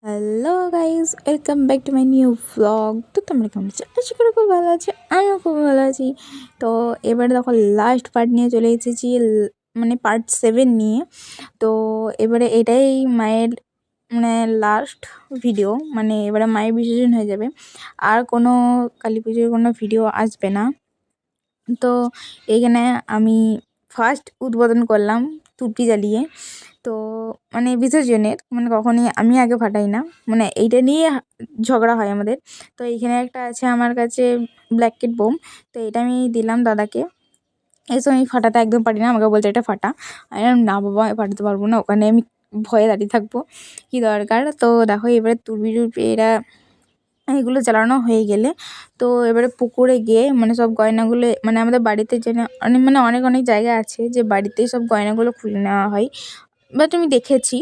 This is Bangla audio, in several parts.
Hello guys, welcome back to my new blog. তো তোমরা কেমন আছো? আশা করি খুব ভালো আছি, আমিও খুব ভালো আছি। তো এবারে দেখো লাস্ট পার্ট নিয়ে চলে এসেছি, মানে পার্ট 7 নিয়ে। তো এবারে এটাই মায়ের মানে লাস্ট ভিডিও, মানে এবারে মায়ের বিসর্জন হয়ে যাবে, আর কোনো কালী পুজোর কোনো ভিডিও আসবে না। তো এইখানে আমি ফার্স্ট উদ্বোধন করলাম তুর্কি জ্বালিয়ে। তো মানে বিসর্জনের মানে কখনই আমি আগে ফাটাই না, মানে এইটা নিয়ে ঝগড়া হয় আমাদের। তো এইখানে একটা আছে আমার কাছে ব্ল্যাক কিট বোম, তো এটা আমি দিলাম দাদাকে। এসব আমি ফাটাতে একদম পারি না, আমাকে বলছে এটা ফাটা। আমি বললাম, না বাবা আমি ফাটাতে পারবো না, ওখানে আমি ভয়ে দাঁড়িয়ে থাকবো, কী দরকার। তো দেখো এবারে তুরবি টুরবি এরা এগুলো জ্বালানো হয়ে গেলে, তো এবারে পুকুরে গিয়ে মানে সব গয়নাগুলো, মানে আমাদের বাড়িতে যে মানে অনেক অনেক জায়গা আছে যে বাড়িতেই সব গয়নাগুলো খুলে নেওয়া হয়, বাট আমি দেখেছি।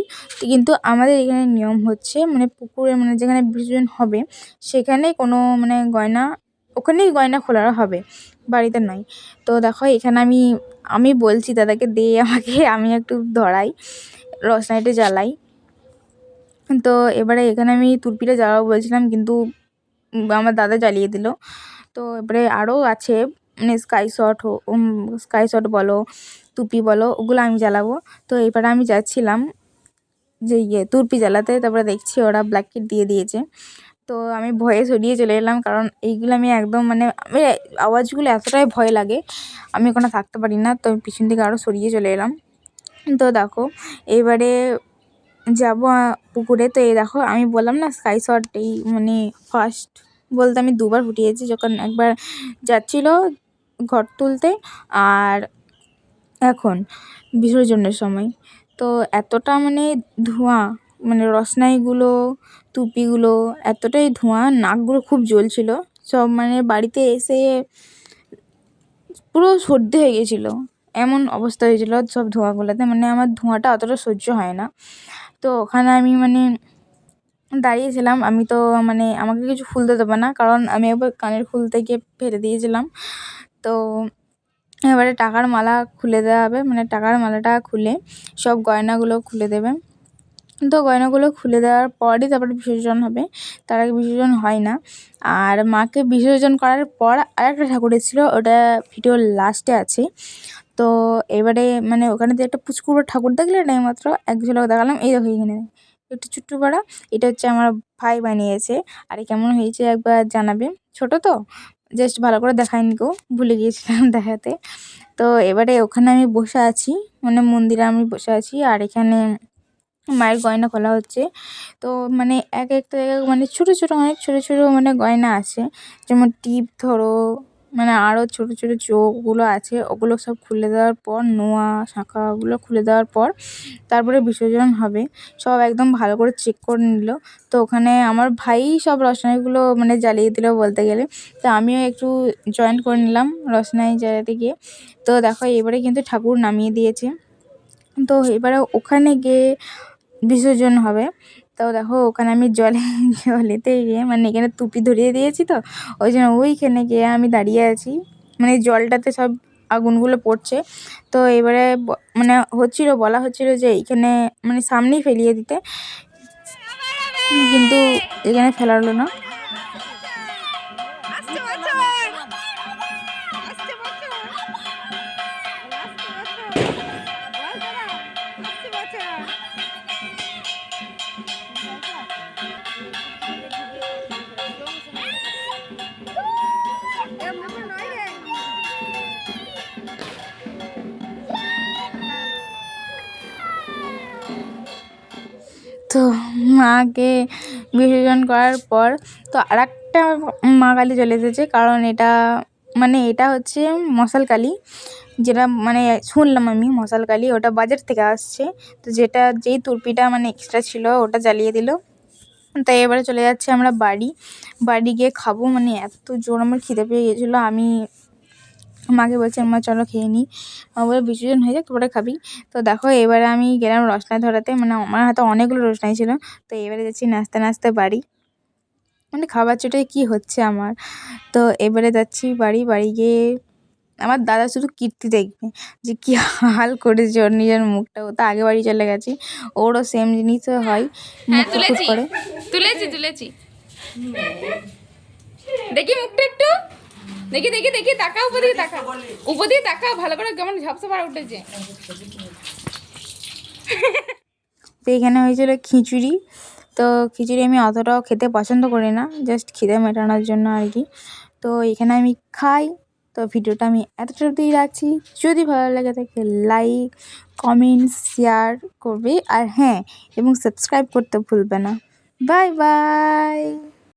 কিন্তু আমাদের এখানে নিয়ম হচ্ছে মানে পুকুরে মানে যেখানে বিসর্জন হবে সেখানে কোনো মানে গয়না, ওখানেই গয়না খোলা হবে, বাড়িতে নয়। তো দেখো এখানে আমি আমি বলছি দাদাকে দে আমাকে, আমি একটু ধরাই, রসনাইটা জ্বালাই। তো এবারে এখানে আমি তুরপিটা জ্বালাবো বলছিলাম, কিন্তু আমার দাদা জ্বালিয়ে দিল। তো এবারে আরও আছে মানে স্কাই শট বলো, তুপি বলো, ওগুলো আমি জ্বালাবো। তো এবারে আমি যাচ্ছিলাম যে তুরপি জ্বালাতে, তারপরে দেখছি ওরা ব্ল্যাক কিট দিয়ে দিয়েছে। তো আমি ভয়ে সরিয়ে চলে এলাম, কারণ এইগুলো আমি একদম মানে আমি আওয়াজগুলো এতটাই ভয় লাগে, আমি ওখানে থাকতে পারি না। তো আমি পিছন থেকে আরও সরিয়ে চলে এলাম। তো দেখো এইবারে যাবো পুকুরে। তো এই দেখো আমি বললাম না স্কাই শট, এই মানে ফার্স্ট বলতে আমি দুবার ফুটিয়েছি, যখন একবার যাচ্ছিল ঘর তুলতে, আর এখন বিসর্জনের সময়। তো এতটা মানে ধোঁয়া, মানে রসনাইগুলো তুপিগুলো এতটাই ধোঁয়া, নাকগুলো খুব জ্বলছিল সব, মানে বাড়িতে এসে পুরো সর্দি হয়ে গেছিলো, এমন অবস্থা হয়েছিল সব ধোঁয়াগুলোতে, মানে আমার ধোঁয়াটা অতটা সহ্য হয় না। তো ওখানে আমি মানে দাঁড়িয়েছিলাম, আমি তো মানে আমাকে কিছু খুলতে দেবে না, কারণ আমি একবার কানের খুল থেকে ফেলে দিয়েছিলাম। তো এবারে টাকার মালা খুলে দেওয়া হবে, মানে টাকার মালাটা খুলে সব গয়নাগুলো খুলে দেবে। তো গয়নাগুলো খুলে দেওয়ার পরই তারপরে বিসর্জন হবে, তার আগে বিসর্জন হয় না। আর মাকে বিসর্জন করার পর আরেকটা ঠাকুর এসেছিল, ওটা ভিডিওর লাস্টে আছে। তো এবারে মানে ওখানে যে একটা পুচকুর ঠাকুর দেখলে না, মাত্র এক ঝলক দেখালাম, এই দেখো এখানে একটু চুট্টু পাড়া, এটা হচ্ছে আমার ভাই বানিয়েছে। আর কেমন হয়েছে একবার জানাবে, ছোট তো জাস্ট ভালো করে দেখায়নি, কেউ ভুলে গিয়েছিলাম দেখাতে। তো এবারে ওখানে আমি বসে আছি, মানে মন্দিরে আমি বসে আছি, আর এখানে মায়ের গয়না খোলা হচ্ছে। তো মানে এক একটা জায়গায় মানে ছোটো ছোটো অনেক ছোটো ছোটো মানে গয়না আছে, যেমন টিপ ধরো, মানে আরও ছোটো ছোটো চোখগুলো আছে, ওগুলো সব খুলে দেওয়ার পর, নোয়া শাঁখাগুলো খুলে দেওয়ার পর তারপরে বিসর্জন হবে। সব একদম ভালো করে চেক করে নিল। তো ওখানে আমার ভাই সব রসনাইগুলো মানে জ্বালিয়ে দিল বলতে গেলে, তো আমিও একটু জয়েন করে নিলাম রসনাই জ্বালাতে গিয়ে। তো দেখো এবারে কিন্তু ঠাকুর নামিয়ে দিয়েছে। তো এবারে ওখানে গিয়ে বিসর্জন হবে। তো দেখো ওখানে আমি জলেতে গিয়ে মানে এখানে টুপি ধরিয়ে দিয়েছি, তো ওই জন্য ওইখানে গিয়ে আমি দাঁড়িয়ে আছি, মানে জলটাতে সব আগুনগুলো পড়ছে। তো এবারে মানে বলা হচ্ছিল যে এইখানে মানে সামনেই ফেলিয়ে দিতে, কিন্তু এখানে ফেলা হলো না। তো মাকে বিসর্জন করার পর তো আরেকটা মা কালী চলে এসেছে, কারণ এটা মানে এটা হচ্ছে মশাল কালী, যেটা মানে শুনলাম আমি মশাল কালী ওটা বাজার থেকে আসছে। তো যেই তুর্পিটা মানে এক্সট্রা ছিল ওটা জ্বালিয়ে দিল। তাই এবারে চলে যাচ্ছে আমরা বাড়ি গিয়ে খাবো, মানে এত জোর আমার খিদে পেয়ে গেছিলো। আমি মাকে বলছি মা চলো খেয়ে নিই, মা বলে বিসর্জন হয়ে যাক তারপরে খাবি। তো দেখো এবারে আমি গেলাম রসনাই ধরাতে, মানে আমার হাতে অনেকগুলো রসনাই ছিল। তো এবারে যাচ্ছি নাচতে নাচতে বাড়ি, মানে খাবার চোটে কি হচ্ছে আমার। তো এবারে যাচ্ছি বাড়ি গিয়ে আমার দাদা শুধু কীর্তি দেখবে যে কী হাল করেছে ওর নিজের মুখটা, ও তো আগে বাড়ি চলে গেছে, ওরও সেম জিনিসও হয়, মুখ ফুটফুট করে। তুলেছি তুলেছি দেখি মুখটা একটু দেখি দেখি দেখি তাকা উপর দিকে তাকা উপর দিকে তাকা ভালো করে কেমন ঝাপসা পাড়া উঠেছে তো এখানে হয়েছিল খিচুড়ি। তো খিচুড়ি আমি অতটাও খেতে পছন্দ করি না, জাস্ট খিদে মেটানোর জন্য আর কি। তো এখানে আমি খাই। তো ভিডিওটা আমি এতটা অবধিই রাখছি। যদি ভালো লাগে থাকে লাইক কমেন্ট শেয়ার করবে, আর হ্যাঁ এবং সাবস্ক্রাইব করতে ভুলবে না। Bye bye.